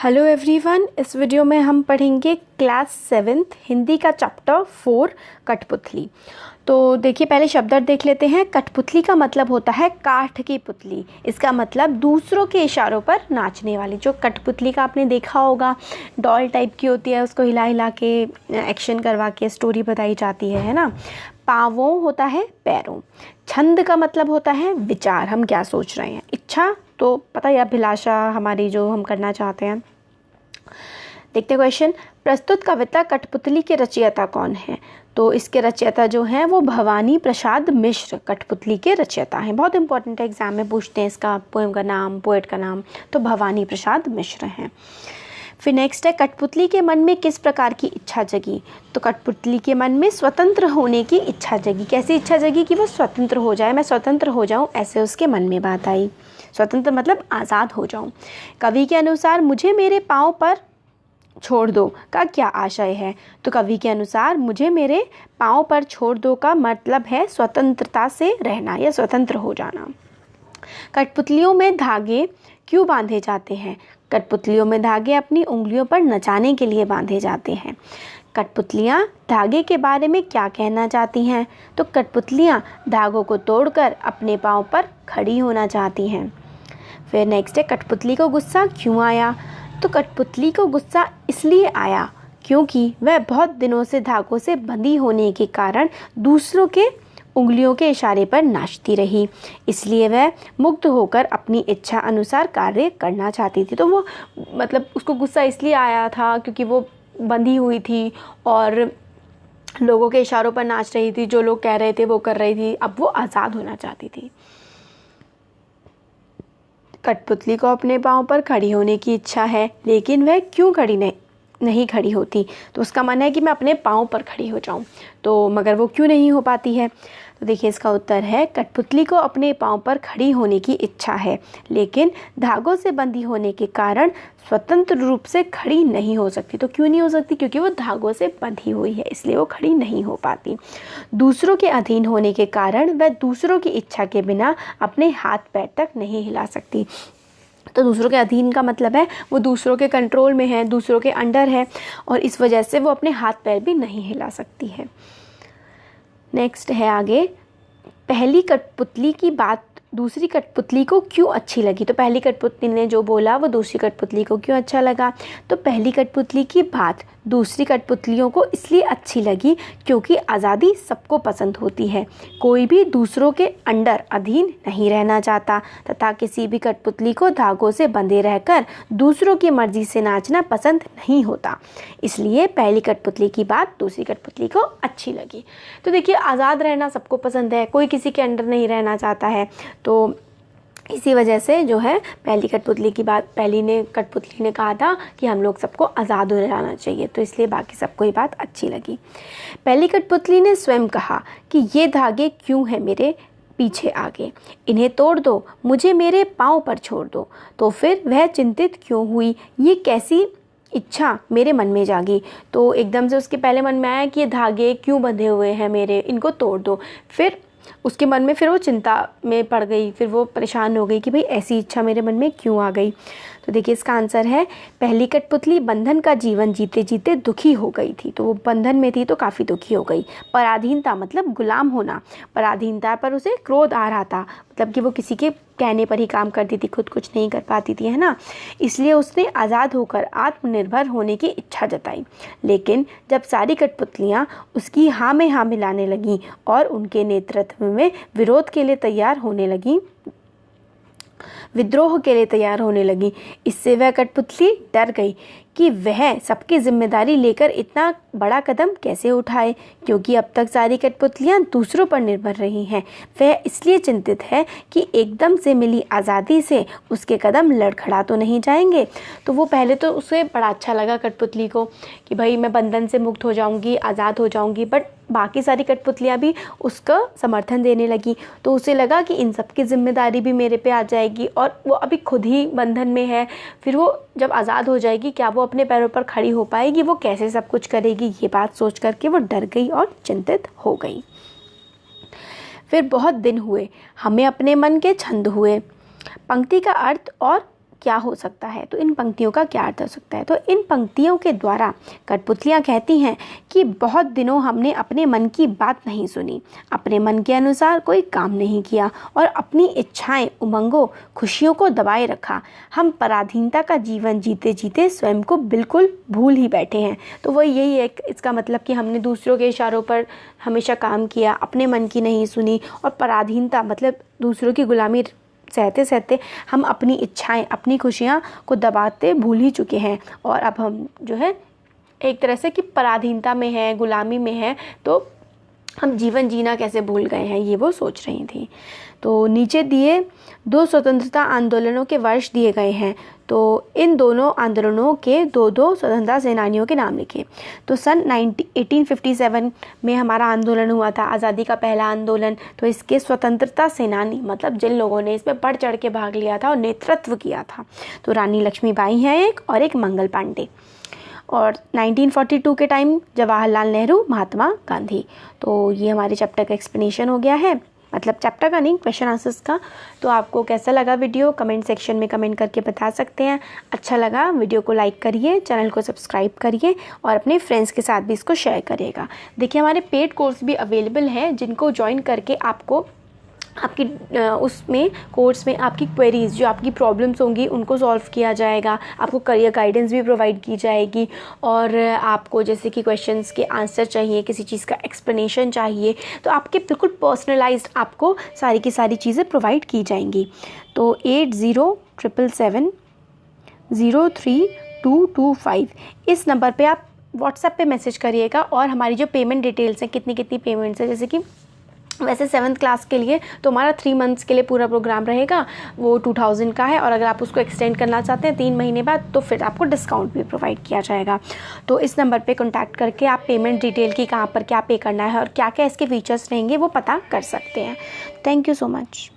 Hello everyone, इस video में हम पढ़ेंगे क्लास 7 हिंदी का चैप्टर 4 कठपुतली। तो देखिए, पहले शब्दार्थ देख लेते हैं। कठपुतली का मतलब होता है काठ की पुतली। इसका मतलब दूसरों के इशारों पर नाचने वाली। जो कठपुतली का आपने देखा होगा, डॉल टाइप की होती है, उसको हिला हिला के एक्शन करवा के स्टोरी बताई जाती है ना। पाँवों होता है पैरों। छंद का मतलब होता है विचार, हम क्या सोच रहे हैं। इच्छा तो पता है, अभिलाषा हमारी जो हम करना चाहते हैं। देखते क्वेश्चन। प्रस्तुत कविता कठपुतली के रचयिता कौन है? तो इसके रचयिता जो हैं वो भवानी प्रसाद मिश्र कठपुतली के रचयिता हैं। बहुत इंपॉर्टेंट है, एग्जाम में पूछते हैं इसका पोएम का नाम, पोएट का नाम। तो भवानी प्रसाद मिश्र हैं। फिर नेक्स्ट है, कठपुतली के मन में किस प्रकार की इच्छा जगी? तो कठपुतली के मन में स्वतंत्र होने की इच्छा जगी। कैसी इच्छा जगी कि वो स्वतंत्र हो जाए, मैं स्वतंत्र हो जाऊं, ऐसे उसके मन में बात आई। स्वतंत्र मतलब आज़ाद हो जाऊं। कवि के अनुसार मुझे मेरे पाँव पर छोड़ दो का क्या आशय है? तो कवि के अनुसार मुझे मेरे पाँव पर छोड़ दो का मतलब है स्वतंत्रता से रहना या स्वतंत्र हो जाना। कठपुतलियों में धागे क्यों बांधे जाते हैं? कठपुतलियों में धागे अपनी उंगलियों पर नचाने के लिए बांधे जाते हैं। कठपुतलियाँ धागे के बारे में क्या कहना चाहती हैं? तो कठपुतलियाँ धागों को तोड़कर अपने पाँव पर खड़ी होना चाहती हैं। फिर नेक्स्ट है, कठपुतली को गुस्सा क्यों आया? तो कठपुतली को गुस्सा इसलिए आया क्योंकि वह बहुत दिनों से धागों से बंधी होने के कारण दूसरों के उंगलियों के इशारे पर नाचती रही, इसलिए वह मुक्त होकर अपनी इच्छा अनुसार कार्य करना चाहती थी। तो वो मतलब उसको गुस्सा इसलिए आया था क्योंकि वो बंधी हुई थी और लोगों के इशारों पर नाच रही थी। जो लोग कह रहे थे वो कर रही थी। अब वो आज़ाद होना चाहती थी। कठपुतली को अपने पाँव पर खड़ी होने की इच्छा है, लेकिन वह क्यों खड़ी नहीं खड़ी होती? तो उसका मन है कि मैं अपने पाँव पर खड़ी हो जाऊं, तो मगर वो क्यों नहीं हो पाती है? तो देखिए, इसका उत्तर है, कठपुतली को अपने पाँव पर खड़ी होने की इच्छा है, लेकिन धागों से बंधी होने के कारण स्वतंत्र रूप से खड़ी नहीं हो सकती। तो क्यों नहीं हो सकती? क्योंकि वो धागों से बंधी हुई है, इसलिए वो खड़ी नहीं हो पाती। दूसरों के अधीन होने के कारण वह दूसरों की इच्छा के बिना अपने हाथ पैर तक नहीं हिला सकती। तो दूसरों के अधीन का मतलब है वो दूसरों के कंट्रोल में है, दूसरों के अंडर है, और इस वजह से वो अपने हाथ पैर भी नहीं हिला सकती है। नेक्स्ट है आगे, पहली कठपुतली की बात दूसरी कठपुतली को क्यों अच्छी लगी? तो पहली कठपुतली ने जो बोला वो दूसरी कठपुतली को क्यों अच्छा लगा? तो पहली कठपुतली की बात दूसरी कठपुतलियों को इसलिए अच्छी लगी क्योंकि आज़ादी सबको पसंद होती है। कोई भी दूसरों के अंडर अधीन नहीं रहना चाहता तथा किसी भी कठपुतली को धागों से बंधे रहकर दूसरों की मर्जी से नाचना पसंद नहीं होता। इसलिए पहली कठपुतली की बात दूसरी कठपुतली को अच्छी लगी। तो देखिए, आज़ाद रहना सबको पसंद है, कोई किसी के अंडर नहीं रहना चाहता है। तो इसी वजह से जो है पहली कठपुतली ने कहा था कि हम लोग सबको आज़ाद हो जाना चाहिए, तो इसलिए बाकी सबको ये बात अच्छी लगी। पहली कठपुतली ने स्वयं कहा कि ये धागे क्यों हैं मेरे पीछे आगे, इन्हें तोड़ दो, मुझे मेरे पाँव पर छोड़ दो। तो फिर वह चिंतित क्यों हुई? ये कैसी इच्छा मेरे मन में जागी? तो एकदम से उसके पहले मन में आया कि ये धागे क्यों बंधे हुए हैं मेरे, इनको तोड़ दो। फिर उसके मन में फिर वो चिंता में पड़ गई, फिर वो परेशान हो गई कि भाई ऐसी इच्छा मेरे मन में क्यों आ गई। तो देखिए, इसका आंसर है, पहली कठपुतली बंधन का जीवन जीते जीते दुखी हो गई थी। तो वो बंधन में थी तो काफ़ी दुखी हो गई। पराधीनता मतलब गुलाम होना। पराधीनता पर उसे क्रोध आ रहा था, मतलब कि वो किसी के कहने पर ही काम करती थी, खुद कुछ नहीं कर पाती थी, है ना। इसलिए उसने आज़ाद होकर आत्मनिर्भर होने की इच्छा जताई। लेकिन जब सारी कठपुतलियाँ उसकी हाँ में हाँ मिलाने लगीं और उनके नेतृत्व में विद्रोह के लिए तैयार होने लगी, इससे वह कठपुतली डर गई कि वह सबकी जिम्मेदारी लेकर इतना बड़ा कदम कैसे उठाए, क्योंकि अब तक सारी कठपुतलियाँ दूसरों पर निर्भर रही हैं। वह इसलिए चिंतित है कि एकदम से मिली आज़ादी से उसके कदम लड़खड़ा तो नहीं जाएंगे। तो वो पहले तो उसे बड़ा अच्छा लगा कठपुतली को कि भाई मैं बंधन से मुक्त हो जाऊंगी, आज़ाद हो जाऊंगी, बट बाकी सारी कठपुतलियाँ भी उसका समर्थन देने लगी। तो उसे लगा कि इन सब की जिम्मेदारी भी मेरे पे आ जाएगी और वो अभी खुद ही बंधन में है, फिर वो जब आज़ाद हो जाएगी क्या वो अपने पैरों पर खड़ी हो पाएगी, वो कैसे सब कुछ करेगी? ये बात सोच करके वो डर गई और चिंतित हो गई। फिर बहुत दिन हुए, हमें अपने मन के छंद हुए। पंक्ति का अर्थ और क्या हो सकता है, तो इन पंक्तियों का क्या अर्थ हो सकता है। तो इन पंक्तियों के द्वारा कठपुतलियाँ कहती हैं कि बहुत दिनों हमने अपने मन की बात नहीं सुनी, अपने मन के अनुसार कोई काम नहीं किया और अपनी इच्छाएं, उमंगों, खुशियों को दबाए रखा। हम पराधीनता का जीवन जीते जीते स्वयं को बिल्कुल भूल ही बैठे हैं। तो वो यही है इसका मतलब कि हमने दूसरों के इशारों पर हमेशा काम किया, अपने मन की नहीं सुनी, और पराधीनता मतलब दूसरों की गुलामी सहते सहते हम अपनी इच्छाएं, अपनी खुशियाँ को दबाते भूल ही चुके हैं। और अब हम जो है एक तरह से कि पराधीनता में है, गुलामी में है, तो हम जीवन जीना कैसे भूल गए हैं, ये वो सोच रही थी। तो नीचे दिए 2 स्वतंत्रता आंदोलनों के वर्ष दिए गए हैं। तो इन दोनों आंदोलनों के 2 स्वतंत्रता सेनानियों के नाम लिखे। तो सन 1857 में हमारा आंदोलन हुआ था, आज़ादी का पहला आंदोलन। तो इसके स्वतंत्रता सेनानी मतलब जिन लोगों ने इसमें बढ़ चढ़ के भाग लिया था और नेतृत्व किया था, तो रानी लक्ष्मीबाई हैं एक, और एक मंगल पांडे। और 1942 के टाइम जवाहरलाल नेहरू, महात्मा गांधी। तो ये हमारे चैप्टर का एक्सप्लेनेशन हो गया है, मतलब चैप्टर का नहीं, क्वेश्चन आंसर्स का। तो आपको कैसा लगा वीडियो कमेंट सेक्शन में कमेंट करके बता सकते हैं। अच्छा लगा वीडियो को लाइक करिए, चैनल को सब्सक्राइब करिए और अपने फ्रेंड्स के साथ भी इसको शेयर करिएगा। देखिए हमारे पेड कोर्स भी अवेलेबल हैं, जिनको ज्वाइन करके आपको आपकी उसमें कोर्स में आपकी क्वेरीज़, जो आपकी प्रॉब्लम्स होंगी, उनको सॉल्व किया जाएगा। आपको करियर गाइडेंस भी प्रोवाइड की जाएगी, और आपको जैसे कि क्वेश्चंस के आंसर चाहिए, किसी चीज़ का एक्सप्लेनेशन चाहिए, तो आपके बिल्कुल पर्सनलाइज्ड आपको सारी की सारी चीज़ें प्रोवाइड की जाएंगी। तो 8077703225 इस नंबर पे आप व्हाट्सएप पे मैसेज करिएगा। और हमारी जो पेमेंट डिटेल्स हैं, कितनी कितनी पेमेंट्स है, जैसे कि वैसे 7th क्लास के लिए तो हमारा 3 मंथ्स के लिए पूरा प्रोग्राम रहेगा, वो 2000 का है। और अगर आप उसको एक्सटेंड करना चाहते हैं 3 महीने बाद, तो फिर आपको डिस्काउंट भी प्रोवाइड किया जाएगा। तो इस नंबर पे कॉन्टैक्ट करके आप पेमेंट डिटेल की, कहाँ पर क्या पे करना है और क्या क्या इसके फीचर्स रहेंगे, वो पता कर सकते हैं। Thank you so much.